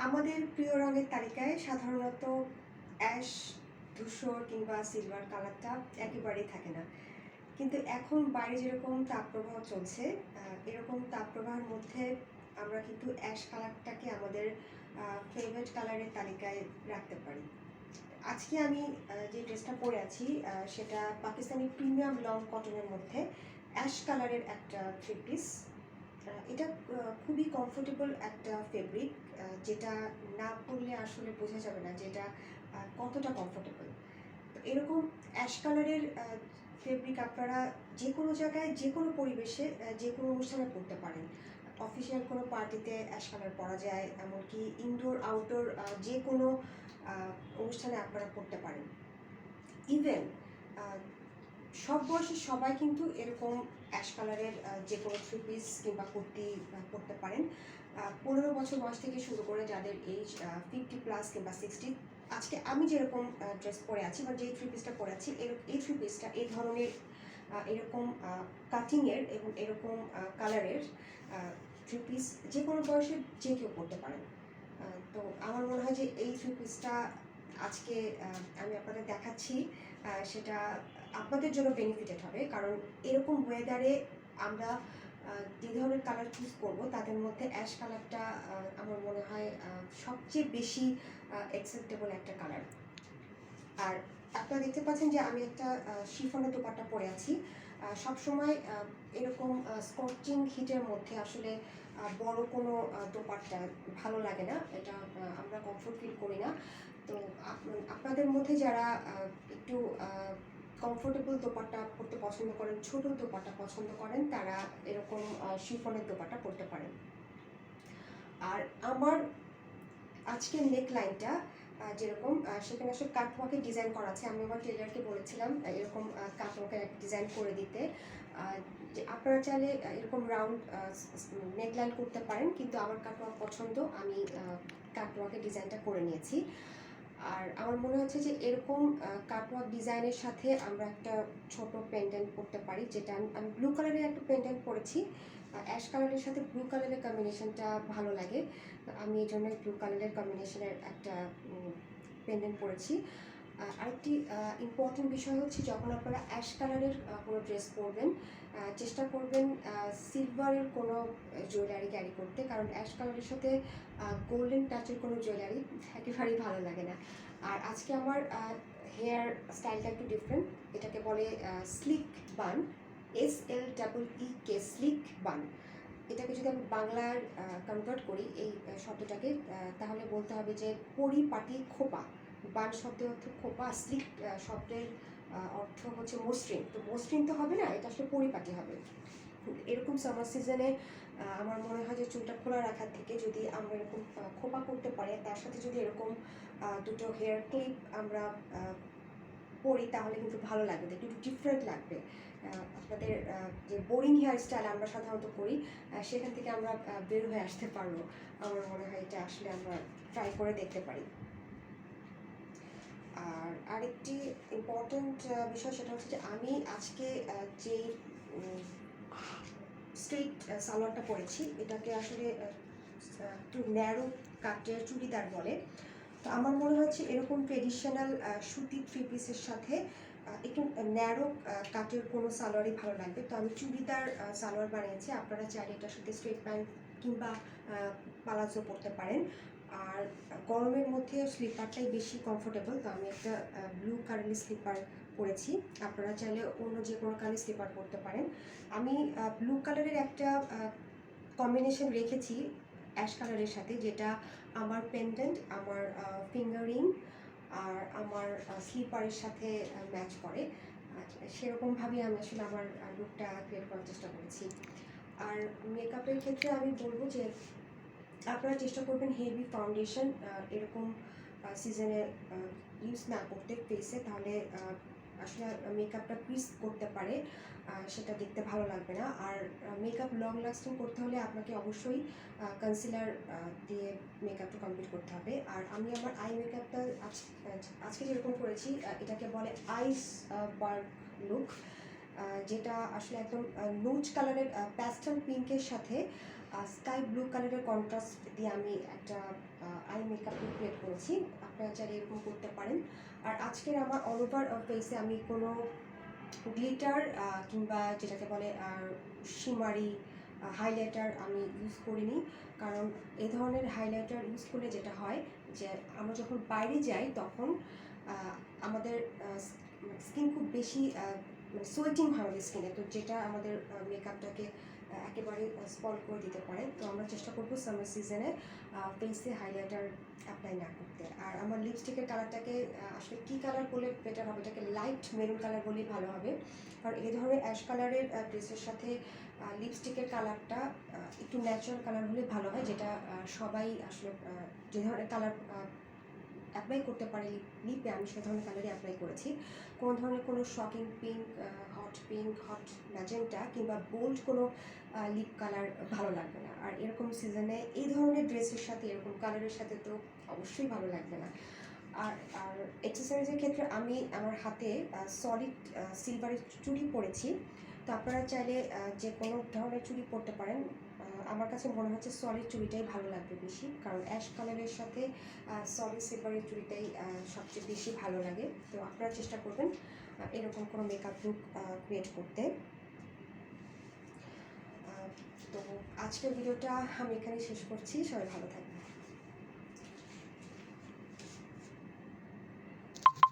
আমাদের প্রিয় রঙের তালিকায় সাধারণত অ্যাশ, ধূসর কিংবা সিলভার কালারটা একেবারেই থাকে না। কিন্তু এখন বাইরে যেরকম তাপপ্রবাহ চলছে, এরকম তাপপ্রবাহের মধ্যে আমরা কিন্তু অ্যাশ কালারটাকে আমাদের ফেভারিট কালারের তালিকায় রাখতে পারি। আজকে আমি যে ড্রেসটা পরে আছি সেটা পাকিস্তানি প্রিমিয়াম লং কটনের মধ্যে অ্যাশ কালারের একটা থ্রি পিস। এটা খুবই কমফোর্টেবল একটা ফেব্রিক, যেটা না পরলে আসলে বোঝা যাবে না যে এটা কতটা কমফোর্টেবল। তো এরকম অ্যাশ কালারের ফেব্রিক আপনারা যে কোনো জায়গায় যে কোনো পরিবেশে যে কোনো অনুষ্ঠানে পরতে পারেন। অফিসিয়াল কোনো পার্টিতে অ্যাশ কালার পরা যায়, এমনকি ইনডোর আউটডোর যে কোনো অনুষ্ঠানে আপনারা পরতে পারেন। ইভেন সব বয়সের সবাই কিন্তু এরকম অ্যাশ কালারের যে কোনো থ্রি পিস কিংবা কুর্তি পরতে পারেন। 15 বছর বয়স থেকে শুরু করে যাদের এজ 50+ কিংবা 60। আজকে আমি যেরকম ড্রেস পরে আছি বা যেই থ্রি পিসটা পরে আছি, এই থ্রি পিসটা এই ধরনের এরকম কাটিংয়ের এবং এরকম কালারের থ্রি পিস যে কোনো বয়সের যে কেউ পরতে পারেন। তো আমার মনে হয় যে এই থ্রি পিসটা আজকে আমি আপনাদের দেখাচ্ছি, সেটা আপনাদের জন্য বেনিফিটেড হবে। কারণ এরকম ওয়েদারে আমরা যে ধরনের কালার চুজ করব তাদের মধ্যে অ্যাশ কালারটা আমার মনে হয় সবচেয়ে বেশি অ্যাকসেপ্টেবল একটা কালার। আর আপনারা দেখতে পাচ্ছেন যে আমি একটা শিফনের দোপাট্টা পরে আছি। সবসময় এরকম স্কচিং হিটের মধ্যে আসলে বড় কোনো দোপাট্টা ভালো লাগে না, এটা আমরা কমফোর্ট ফিল করি না। তো আপনাদের মধ্যে যারা একটু কমফোর্টেবল দোপাট্টা পরতে পছন্দ করেন, ছোট দোপাট্টা পছন্দ করেন, তারা এরকম শিফনের দোপাট্টা পরতে পারেন। আর আমার আজকের নেক লাইনটা যেরকম সেখানে আসলে কাটওয়ার্কের ডিজাইন করা আছে। আমি আমার টেলারকে বলেছিলাম এরকম কাটওয়ার্কের একটা ডিজাইন করে দিতে। যে আপনারা চাইলে এরকম রাউন্ড নেকলাইন করতে পারেন, কিন্তু আমার কাটওয়ার্ক পছন্দ, আমি কাটওয়ার্কের ডিজাইনটা করে নিয়েছি। আর আমার মনে হচ্ছে যে এরকম কাটওয়ার্ক ডিজাইনের সাথে আমরা একটা ছোট পেন্ডেন্ট করতে পারি, যেটা আমি ব্লু কালারের একটা পেন্ডেন্ট করেছি। অ্যাশ কালারের সাথে ব্লু কালারের কম্বিনেশনটা ভালো লাগে, আমি এই জন্য ব্লু কালারের কম্বিনেশনের একটা পেন্ডেন্ট পরেছি। আরেকটি ইম্পর্টেন্ট বিষয় হচ্ছে, যখন আপনারা অ্যাশ কালারের কোনো ড্রেস পরবেন, চেষ্টা করবেন সিলভারের কোনো জুয়েলারি ক্যারি করতে, কারণ অ্যাশ কালারের সাথে গোল্ডেন টাচের কোনো জুয়েলারি একেবারেই ভালো লাগে না। আর আজকে আমার হেয়ার স্টাইলটা একটু ডিফারেন্ট, এটাকে বলে স্লিক বান, SLEEK, স্লিক বান। এটাকে যদি আমি বাংলার কনভার্ট করি এই শব্দটাকে, তাহলে বলতে হবে যে পরিপাটি খোপা। বান শব্দের অর্থ খোপা, স্লিক শব্দের অর্থ হচ্ছে মসৃণ। তো মসৃণ তো হবে না, এটা আসলে পরিপাটি হবে। এরকম সামার সিজনে আমার মনে হয় যে চুলটা খোলা রাখার থেকে যদি আমরা এরকম খোপা করতে পারি, তার সাথে যদি এরকম দুটো হেয়ার ক্লিপ আমরা পরি, তাহলে কিন্তু ভালো লাগবে, একটু ডিফারেন্ট লাগবে। আপনাদের যে বোরিং হেয়ার স্টাইল আমরা সাধারণত করি, সেখান থেকে আমরা বের হয়ে আসতে পারবো। আমার মনে হয় এটা আসলে আমরা ট্রাই করে দেখতে পারি। আর আরেকটি ইম্পর্ট্যান্ট বিষয়, সেটা হচ্ছে যে আমি আজকে যে স্ট্রেট সালোয়ারটা পরেছি, এটাকে আসলে একটু ন্যারো কাটের চুড়িদার বলে। তো আমার মনে হচ্ছে এরকম ট্রেডিশনাল সুতির থ্রি পিসের সাথে একটু ন্যারো কাটের কোনো সালোয়ারই ভালো লাগবে। তো আমি চুড়িদার সালোয়ার বানিয়েছি, আপনারা চাইলে এটার সাথে স্ট্রেট প্যান্ট কিংবা পালাজো পরতে পারেন। আর গরমের মধ্যে স্লিপারটাই বেশি কমফোর্টেবল, তো আমি একটা ব্লু কালারের স্লিপার পরেছি। আপনারা চাইলে অন্য যে কোনো কালারের স্লিপার পরতে পারেন। আমি ব্লু কালারের একটা কম্বিনেশন রেখেছি অ্যাশ কালারের সাথে, যেটা আমার পেন্ডেন্ট, আমার ফিঙ্গারিং আর আমার স্লিপারের সাথে ম্যাচ করে। সেরকমভাবেই আমি আসলে আমার লুকটা ক্রিয়েট করার চেষ্টা করেছি। আর মেকআপের ক্ষেত্রে আমি বলবো যে আপনারা চেষ্টা করবেন হেভি ফাউন্ডেশন এরকম সিজনে ইউজ না করতে ফেসে, তাহলে আসলে মেকআপটা ক্রিস করতে পারে, সেটা দেখতে ভালো লাগবে না। আর মেকআপ লং লাস্টিং করতে হলে আপনাকে অবশ্যই কনসিলার দিয়ে মেকআপটা কমপ্লিট করতে হবে। আর আমি আমার আই মেকআপটা আজকে যেরকম করেছি, এটাকে বলে আইস বার্ক লুক, যেটা আসলে একদম নুড কালারের প্যাস্টেল পিঙ্কের সাথে স্কাই ব্লু কালারের কন্ট্রাস্ট দিয়ে আমি একটা আই মেকআপ ক্রিয়েট করেছি। আপনারা চাইলে এরকম করতে পারেন। আর আজকের আমার অল ওভার ফেসে আমি কোনো গ্লিটার কিংবা যেটাকে বলে শিমারি হাইলাইটার আমি ইউজ করিনি। কারণ এই ধরনের হাইলাইটার ইউজ করলে যেটা হয় যে আমরা যখন বাইরে যাই তখন আমাদের স্কিন খুব বেশি সোয়েটিং হয় আমাদের স্কিনে, তো যেটা আমাদের মেকআপটাকে একেবারে স্পল করে দিতে পারে। তো আমরা চেষ্টা করবো সামার সিজনে ফেসে হাইলাইটার অ্যাপ্লাই না করতে। আর আমার লিপস্টিকের কালারটাকে আসলে কী কালার করলে বেটার হবে, এটাকে লাইট মেরুন কালার বলেই ভালো হবে। কারণ এই ধরনের অ্যাশ কালারের ড্রেসের সাথে লিপস্টিকের কালারটা একটু ন্যাচারাল কালার হলে ভালো হয়, যেটা সবাই আসলে যে ধরনের কালার অ্যাপ্লাই করতে পারে লিপে, আমি সে ধরনের কালারই অ্যাপ্লাই করেছি। কোনো ধরনের কোনো শকিং পিঙ্ক, হট ম্যাজেন্টা কিংবা বোল্ড কোনো লিপ কালার ভালো লাগবে না। আর এরকম সিজনে এই ধরনের ড্রেসের সাথে এরকম কালারের সাথে তো অবশ্যই ভালো লাগবে না। আর আর এক্সেসরিজের ক্ষেত্রে আমি আমার হাতে সলিড সিলভারের চুড়ি পরেছি। তো আপনারা চাইলে যে কোনো ধরনের চুড়ি পরতে পারেন। আমার কাছে মনে হচ্ছে সলিড চুড়িটাই ভালো লাগবে বেশি, কারণ অ্যাশ কালারের সাথে সলিড সিলভারের চুড়িটাই সবচেয়ে বেশি ভালো লাগে। তো আপনারা চেষ্টা করবেন এরকম কোনো মেকআপ লুক ক্রিয়েট করতে। তো আজকের ভিডিওটা আমি এখানে শেষ করছি। সবাই ভালো থাকবেন।